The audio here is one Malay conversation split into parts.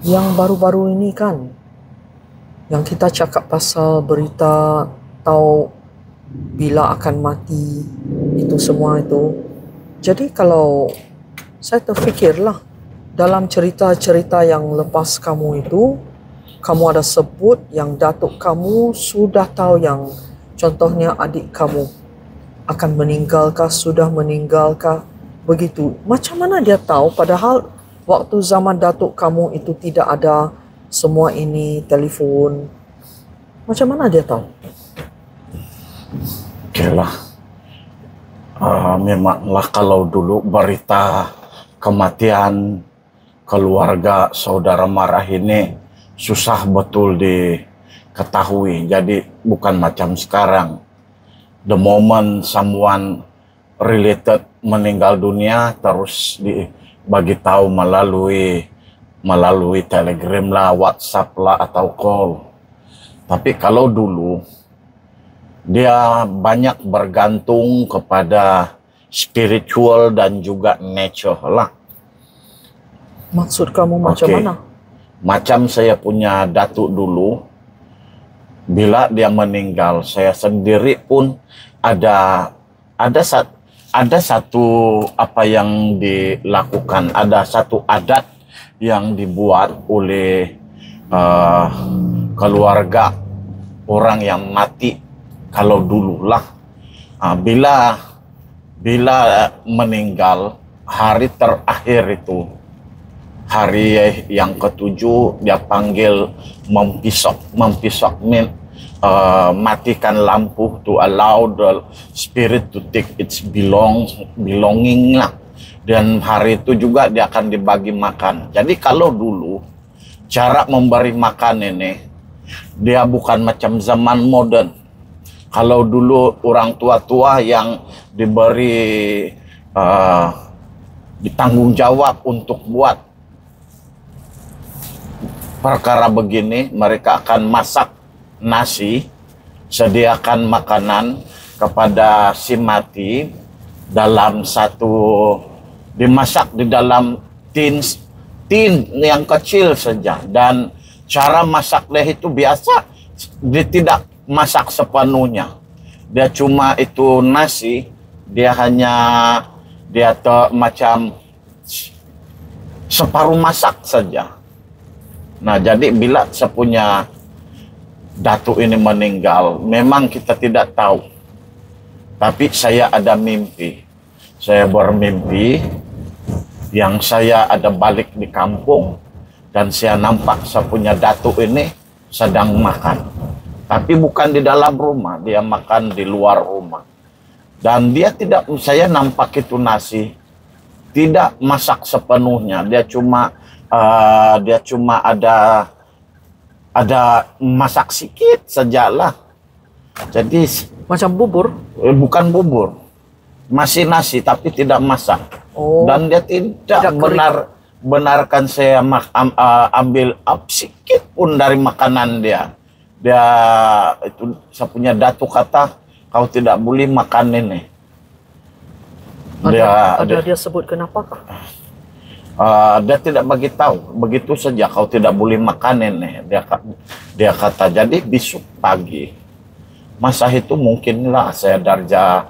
Yang baru-baru ini kan, yang kita cakap pasal berita tahu bila akan mati, itu semua itu. Jadi kalau saya terfikirlah, dalam cerita-cerita yang lepas kamu itu, kamu ada sebut yang datuk kamu sudah tahu yang contohnya adik kamu akan meninggalkah, sudah meninggalkah, begitu. Macam mana dia tahu padahal waktu zaman datuk kamu itu tidak ada semua ini, telefon. Macam mana dia tahu? Okeylah. Memanglah kalau dulu berita kematian keluarga saudara Marah ini susah betul diketahui. Jadi bukan macam sekarang. The moment someone related meninggal dunia terus dibagi tahu melalui telegram lah, WhatsApp lah atau call. Tapi kalau dulu dia banyak bergantung kepada spiritual dan juga nature lah. Maksud kamu macam mana? Macam saya punya datuk dulu, bila dia meninggal, saya sendiri pun ada satu apa yang dilakukan, ada satu adat yang dibuat oleh keluarga orang yang mati. Kalau dululah, bila meninggal, hari terakhir itu, hari yang ketujuh, dia panggil mempisok matikan lampu to allow the spirit to take its belonging lah. Dan hari itu juga dia akan dibagi makan. Jadi kalau dulu cara memberi makan ini dia bukan macam zaman modern. Kalau dulu orang tua-tua yang diberi ditanggung jawab untuk buat perkara begini, mereka akan masak nasi, sediakan makanan kepada si mati dalam dimasak di dalam tin yang kecil saja. Dan cara masak dia itu biasa, dia tidak masak sepenuhnya. Dia cuma itu nasi, dia macam separuh masak saja. Nah, jadi bila saya punya datuk ini meninggal, memang kita tidak tahu. Tapi saya ada mimpi. Saya bermimpi yang saya ada balik di kampung dan saya nampak saya punya datuk ini sedang makan. Tapi bukan di dalam rumah, dia makan di luar rumah. Dan saya nampak itu nasi tidak masak sepenuhnya. Dia cuma ada masak sedikit sajalah. Jadi macam bubur? Bukan bubur, masih nasi tapi tidak masak. Dan dia tidak benarkan saya ambil sedikit pun dari makanan dia. Itu saya punya datuk kata, kau tidak boleh makan ini. Dia sebut kenapa? Dia tidak bagi tahu, begitu saja, kau tidak boleh makan ini. Dia kata, jadi besok pagi, masa itu mungkinlah saya darjah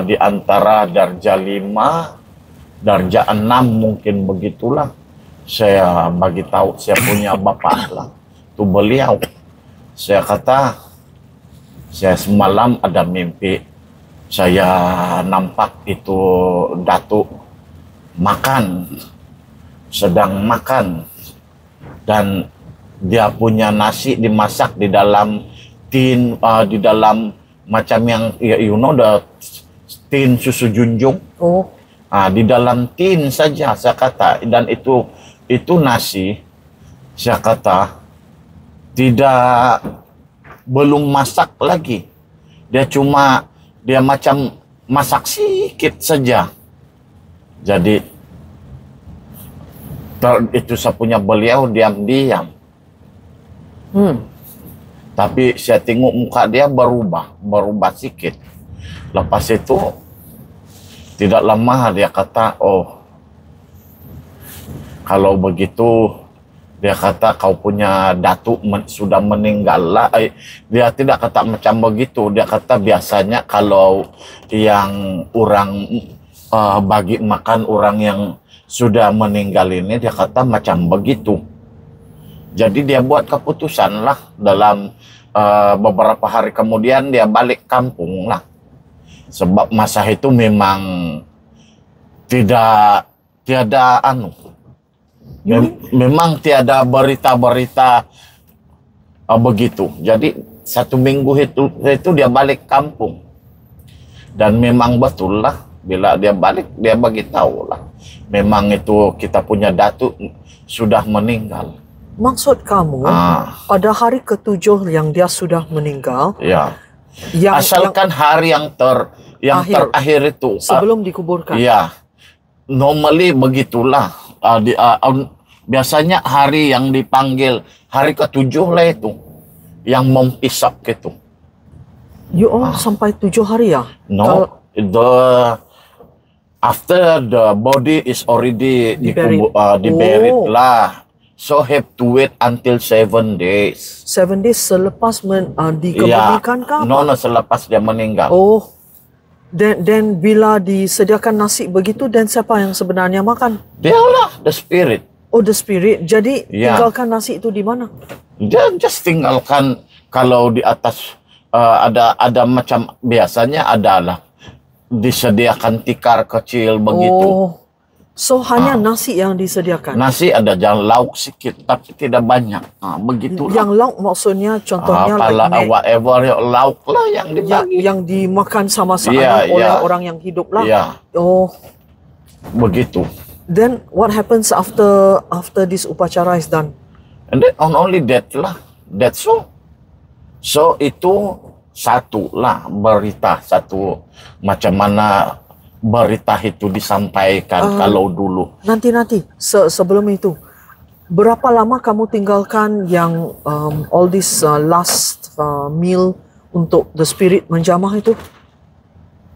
di antara darjah 5, darjah 6 mungkin begitulah. Saya bagi tahu saya punya bapak lah, itu beliau. Saya kata, saya semalam ada mimpi, saya nampak itu datuk sedang makan, dan dia punya nasi dimasak di dalam tin, di dalam macam yang the tin susu junjung. Di dalam tin saja, saya kata. Dan itu nasi, saya kata, belum masak lagi. Dia macam masak sedikit saja. Jadi itu saya punya beliau diam-diam. Tapi saya tengok muka dia berubah sedikit. Lepas itu tidak lama dia kata, Kalau begitu, dia kata kau punya datuk sudah meninggal lah. Dia tidak kata macam begitu. Dia kata biasanya kalau yang orang bagi makan orang yang sudah meninggal ini, dia kata macam begitu. Jadi dia buat keputusan lah, dalam beberapa hari kemudian dia balik kampung lah. Sebab masa itu memang tiada memang tiada berita-berita begitu. Jadi 1 minggu itu dia balik kampung. Dan memang betul lah, bila dia balik dia bagi tahu lah, memang itu kita punya datuk sudah meninggal. Maksud kamu, pada hari ke-7 yang dia sudah meninggal, ya, asalkan hari yang terakhir itu sebelum dikuburkan. Ya, normally begitulah. Biasanya hari yang dipanggil hari ke-7 lah itu yang mempisah gitu. Sampai 7 hari ya? No, after the body is already diburied lah. So have to wait until 7 days. 7 days selepas dikebumikan kah? No, selepas dia meninggal. Oh, dan bila disediakan nasi begitu, dan siapa yang sebenarnya makan? Dialah, the spirit. Oh, the spirit. Jadi tinggalkan nasi itu di mana? Dia just tinggalkan kalau di atas ada macam biasanya adalah disediakan tikar kecil begitu. Oh, so hanya nasi yang disediakan. Nasi ada jangan lauk sedikit tapi tidak banyak. Begitu. Yang lauk maksudnya contohnya whatever lauk lah yang dibagi. Yang dimakan sama-sama oleh orang yang hidup lah. Oh, begitu. Then what happens after this upacara is done? And then only that lah. That's all. So itu satu lah berita, satu macam mana berita itu disampaikan kalau dulu. Nanti sebelum itu, berapa lama kamu tinggalkan yang all this last meal untuk the spirit menjamah itu?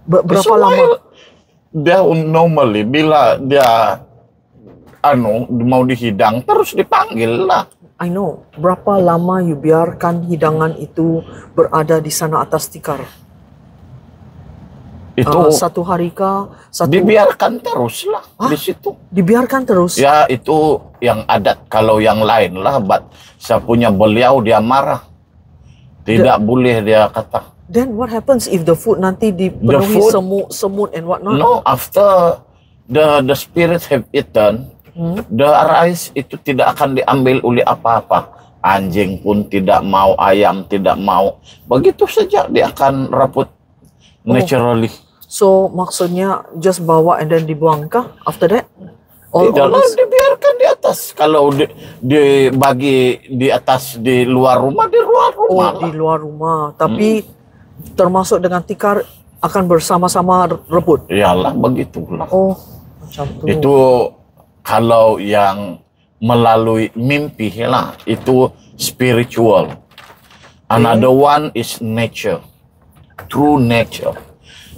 Berapa lama? Dia normally bila dia mau dihidang terus dipanggil lah. I know. Berapa lama you biarkan hidangan itu berada di sana atas tikar? Itu 1 hari kah? Dibiarkan terus lah di situ. Dibiarkan terus? Ya, itu yang adat. Kalau yang lain lah, saya punya beliau dia marah. Tidak boleh dia kata. Then what happens if the food nanti dipenuhi semut and whatnot? No, after the spirits have eaten, the rice itu tidak akan diambil oleh apa-apa. Anjing pun tidak mau, ayam tidak mau. Begitu saja dia akan raput naturally. So maksudnya just bawa and then dibuang kah after that? Tidaklah, dibiarkan di atas. Kalau dibagi di atas di luar rumah, di luar rumah. Di luar rumah. Tapi termasuk dengan tikar akan bersama-sama rebut. Iyalah, begitulah. Oh, macam tu. Itu kalau yang melalui mimpi lah, itu spiritual. Another one is nature, true nature.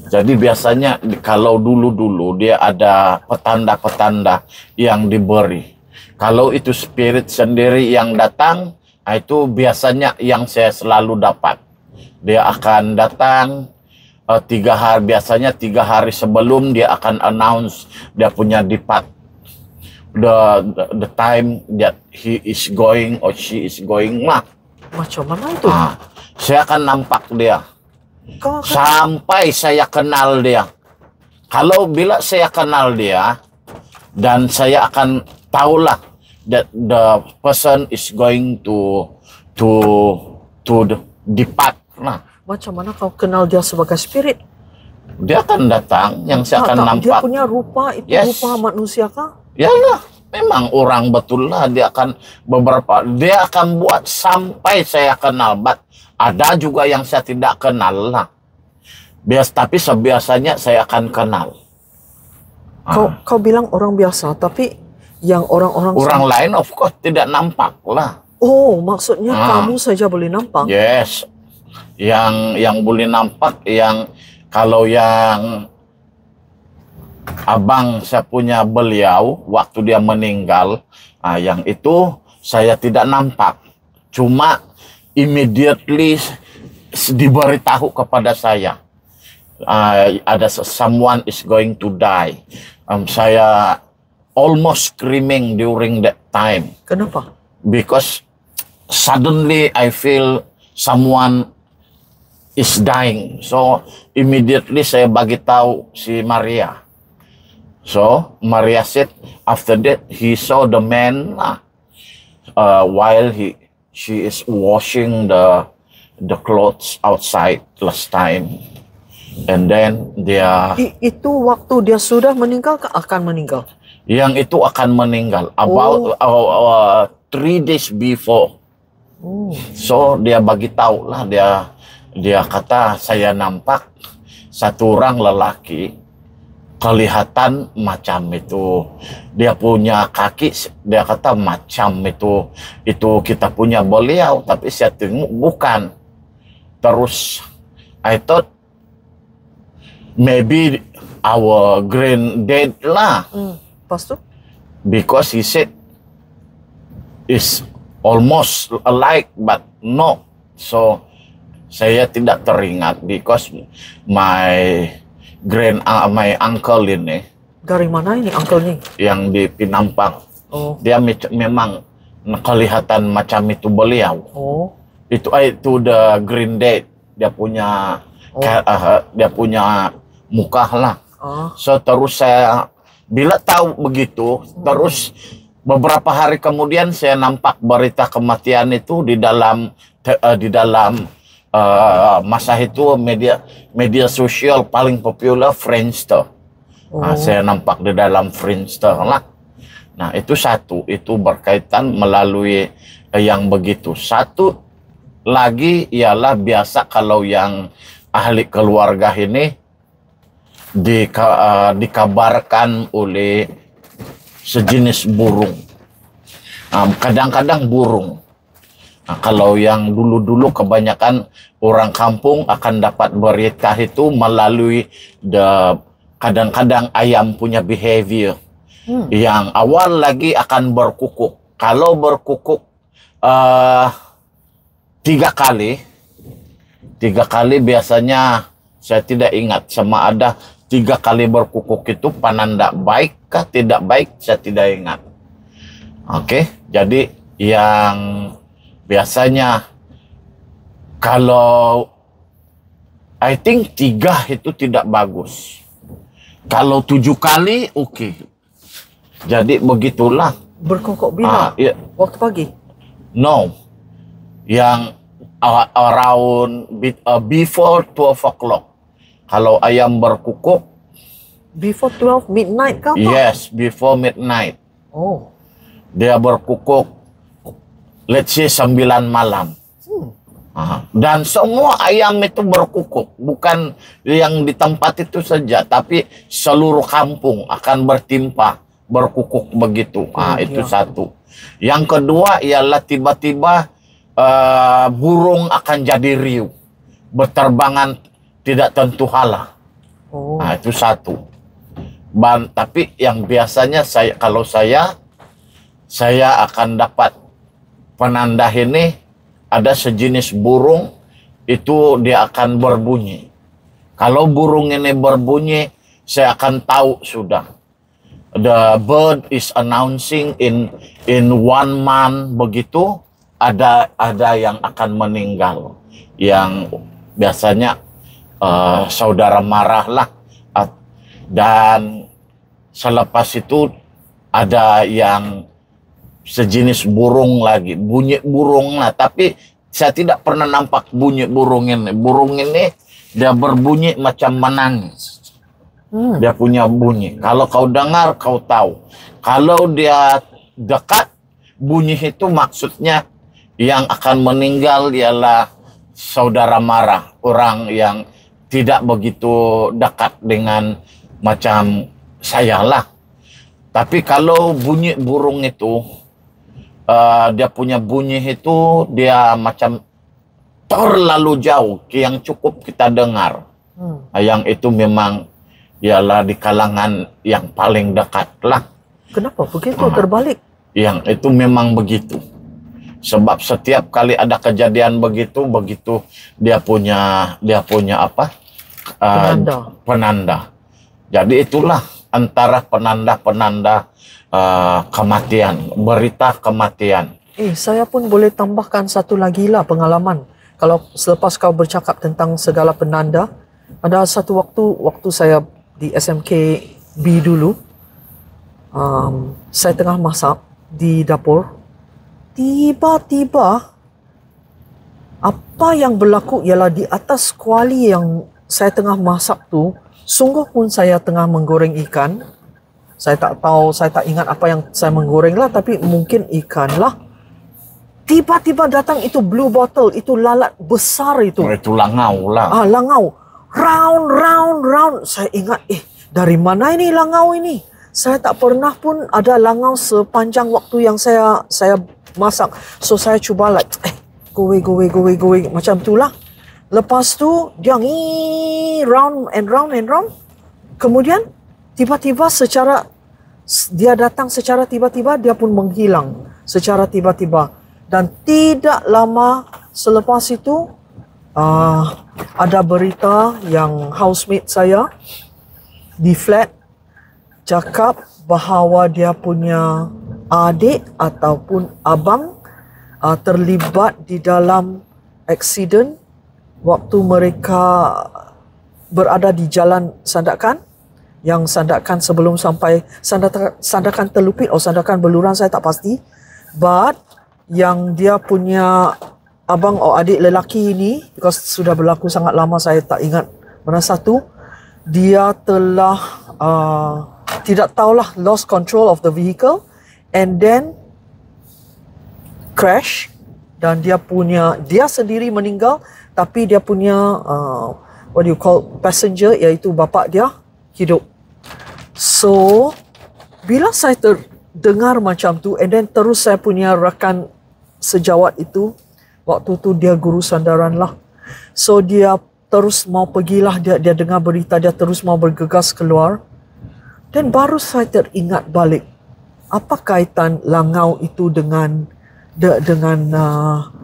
Jadi biasanya kalau dulu-dulu dia ada petanda-petanda yang diberi. Kalau itu spirit sendiri yang datang, itu biasanya yang saya selalu dapat. Dia akan datang 3 hari, biasanya 3 hari sebelum dia akan announce dia punya depart. The time that he is going or she is going lah. Macam mana itu? Saya akan nampak dia. Sampai saya kenal dia. Kalau bila saya kenal dia dan saya akan tahulah that the person is going to depart. Nah, macam mana kau kenal dia sebagai spirit? Dia akan datang, yang saya akan nampak. Dia punya rupa itu rupa manusia kah? Ya, memang orang betul lah. Dia akan dia akan buat sampai saya kenal. Ada juga yang saya tidak kenal lah. Tapi sebiasanya saya akan kenal. Kau bilang orang biasa, tapi yang orang lain of course tidak nampak lah. Oh, maksudnya kamu saja boleh nampak? Yes. Yang boleh nampak, yang kalau yang abang saya punya beliau waktu dia meninggal, yang itu saya tidak nampak. Cuma immediately diberitahu kepada saya, ada someone is going to die. Saya almost screaming during that time. Kenapa? Because suddenly I feel someone is dying. So immediately saya bagi tahu si Maria. So Maria said after that he saw the man while she is washing the clothes outside last time, and then dia Itu waktu dia sudah meninggal ke akan meninggal? yang itu akan meninggal about 3 days before. So dia bagi tahu lah, dia kata saya nampak satu orang lelaki kelihatan macam itu, dia punya kaki, dia kata macam itu kita punya beliau, tapi saya tengok bukan. Terus I thought maybe our granddad lah. Lepas tu? Because he said is almost alike but no. So saya tidak teringat because my uncle ini Dari mana ini uncle-nya? yang di Pinampang, dia memang kelihatan macam itu beliau. Itu the granddad, dia punya dia punya muka lah. So terus saya bila tahu begitu, terus beberapa hari kemudian saya nampak berita kematian itu di dalam masa itu media sosial paling populer Friendster. Saya nampak di dalam Friendster lah. Nah itu satu, itu berkaitan melalui yang begitu. Satu lagi ialah biasa kalau yang ahli keluarga ini dikabarkan oleh sejenis burung. Kadang-kadang burung. Kalau yang dulu-dulu kebanyakan orang kampung akan dapat berita itu melalui kadang-kadang ayam punya behavior. Yang awal lagi akan berkukuk. Kalau berkukuk 3 kali biasanya, saya tidak ingat sama ada 3 kali berkukuk itu penanda baik kah tidak baik, saya tidak ingat. Oke, jadi yang biasanya kalau I think 3 itu tidak bagus. Kalau 7 kali oke. Jadi begitulah. Berkokok bila? Waktu pagi? No. Yang around before 12 o'clock. Kalau ayam berkukuk. Before 12 midnight kah? Yes, before midnight. Dia berkukuk, let's say 9 malam. Dan semua ayam itu berkukuk. Bukan yang di tempat itu saja, tapi seluruh kampung akan bertimpa berkukuk begitu. Itu satu. Yang kedua ialah tiba-tiba burung akan jadi riuh, berterbangan tidak tentu hala. Itu satu. Tapi yang biasanya kalau saya akan dapat penanda ini, ada sejenis burung itu dia akan berbunyi. Kalau burung ini berbunyi, saya akan tahu sudah. The bird is announcing in 1 month begitu ada yang akan meninggal. Yang biasanya saudara marah lah. Dan selepas itu ada yang sejenis burung lagi, bunyi burung lah, tapi saya tidak pernah nampak bunyi burung ini. Burung ini dia berbunyi macam menangis. Dia punya bunyi. Kalau kau dengar, kau tahu. Kalau dia dekat, bunyi itu maksudnya yang akan meninggal ialah saudara marah, orang yang tidak begitu dekat dengan macam saya lah. Tapi kalau bunyi burung itu, dia punya bunyi itu dia macam terlalu jauh yang cukup kita dengar. Yang itu memang ialah di kalangan yang paling dekat lah. Kenapa begitu terbalik? Yang itu memang begitu. Sebab setiap kali ada kejadian begitu dia punya apa? Penanda. Jadi itulah antara penanda-penanda kematian, berita kematian. Saya pun boleh tambahkan satu lagi lah pengalaman. Kalau selepas kau bercakap tentang segala penanda, ada satu waktu saya di SMK B dulu, saya tengah masak di dapur. Tiba-tiba apa yang berlaku ialah di atas kuali yang saya tengah masak tu, sungguh pun saya tengah menggoreng ikan. Saya tak tahu, saya tak ingat apa yang saya menggoreng lah, tapi mungkin ikan lah. Tiba-tiba datang itu blue bottle, itu lalat besar itu. Itu langau lah. Langau. Round. Saya ingat, dari mana ini langau ini? Saya tak pernah pun ada langau sepanjang waktu yang saya masak. So saya cuba like, go away, macam itulah. Lepas tu dia round and round. Kemudian tiba-tiba dia datang secara tiba-tiba, dia pun menghilang secara tiba-tiba. Dan tidak lama selepas itu ada berita yang housemate saya di flat cakap bahawa dia punya adik ataupun abang terlibat di dalam aksiden waktu mereka berada di jalan Sandakan. Yang Sandakan sebelum sampai Sandakan Telupit atau Sandakan Beluran, saya tak pasti. But yang dia punya abang atau adik lelaki ini, because sudah berlaku sangat lama, saya tak ingat mana satu, dia telah tidak tahulah lost control of the vehicle and then crash, dan dia sendiri meninggal, tapi dia punya what do you call passenger, iaitu bapa dia hidup. So bila saya dengar macam tu, and then terus saya punya rakan sejawat itu, waktu tu dia guru sandaran lah, so dia terus mau pergilah, dia dengar berita, dia terus mau bergegas keluar. Dan baru saya teringat balik, apa kaitan langau itu dengan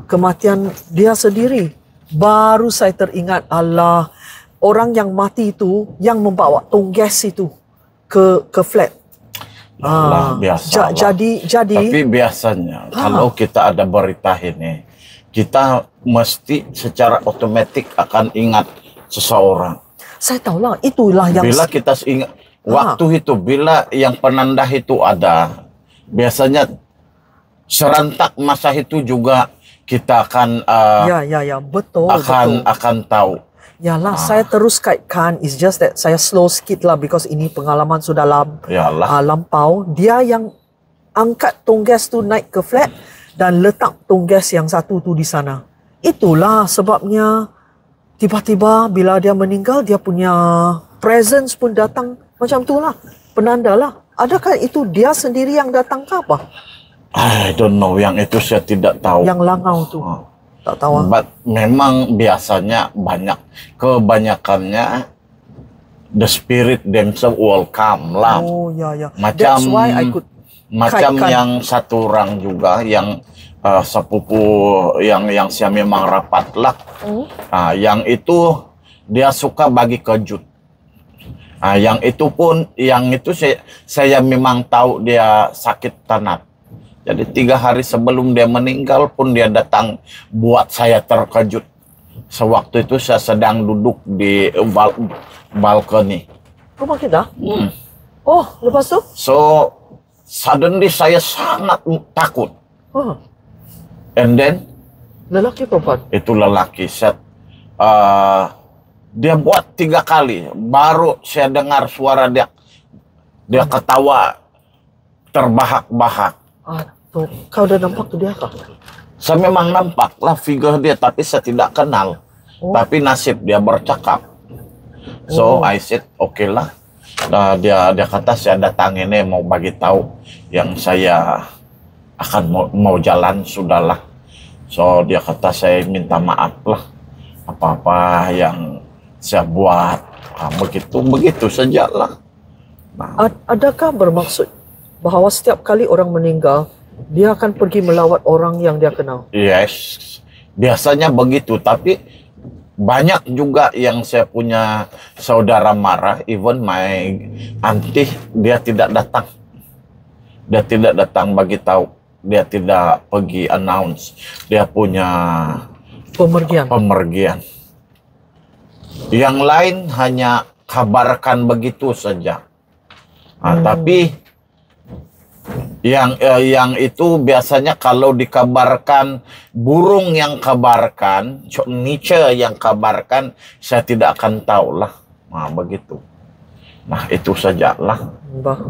kematian dia sendiri. Baru saya teringat, Allah, orang yang mati itu yang membawa tonggas itu ke flat. Biasa. Jadi tapi biasanya kalau kita ada berita ini, kita mesti secara otomatis akan ingat seseorang. Saya tahulah, itulah yang bila kita ingat waktu itu, bila yang penanda itu ada, biasanya serentak masa itu juga kita akan betul. akan tahu. Yalah, saya terus kaitkan, it's just that saya slow sikit lah because ini pengalaman sudah lampau. Dia yang angkat tonggas tu naik ke flat dan letak tonggas yang satu tu di sana. Itulah sebabnya tiba-tiba bila dia meninggal, dia punya presence pun datang macam tu lah, penanda lah. Adakah itu dia sendiri yang datang ke apa? I don't know, yang itu saya tidak tahu. Yang langau tu. Tak tahu. But memang biasanya kebanyakannya the spirit themselves will come lah. Oh ya. Macam That's why I could yang satu orang juga yang sepupu yang saya memang rapat lah. Yang itu dia suka bagi kejut. Yang itu saya memang tahu dia sakit tanat. Jadi 3 hari sebelum dia meninggal pun dia datang buat saya terkejut. Sewaktu itu saya sedang duduk di balkoni rumah kita. Oh, lepas tu? So suddenly saya sangat takut. And then Lelaki perempuan? Itu lelaki. Dia buat 3 kali baru saya dengar suara dia ketawa terbahak-bahak. Kau dah nampak tu dia kah? Saya memang nampak lah figure dia, tapi saya tidak kenal. Tapi nasib dia bercakap. So I said, okay lah. Dia kata saya datang ini mau bagi tahu yang saya akan mau jalan, sudahlah. So dia kata saya minta maaf lah, apa-apa yang saya buat. Begitu sajalah. Nah, Adakah bermaksud bahawa setiap kali orang meninggal, dia akan pergi melawat orang yang dia kenal? yes, biasanya begitu. Tapi banyak juga yang saya punya saudara marah, even my auntie, dia tidak datang. Dia tidak datang bagi tahu. Dia tidak pergi announce. Dia punya pemergian. Yang lain hanya kabarkan begitu saja. Tapi yang itu biasanya kalau dikabarkan burung yang kabarkan, Nietzsche yang kabarkan, saya tidak akan tahu lah. Nah, begitu. Nah, itu sajalah. Bah.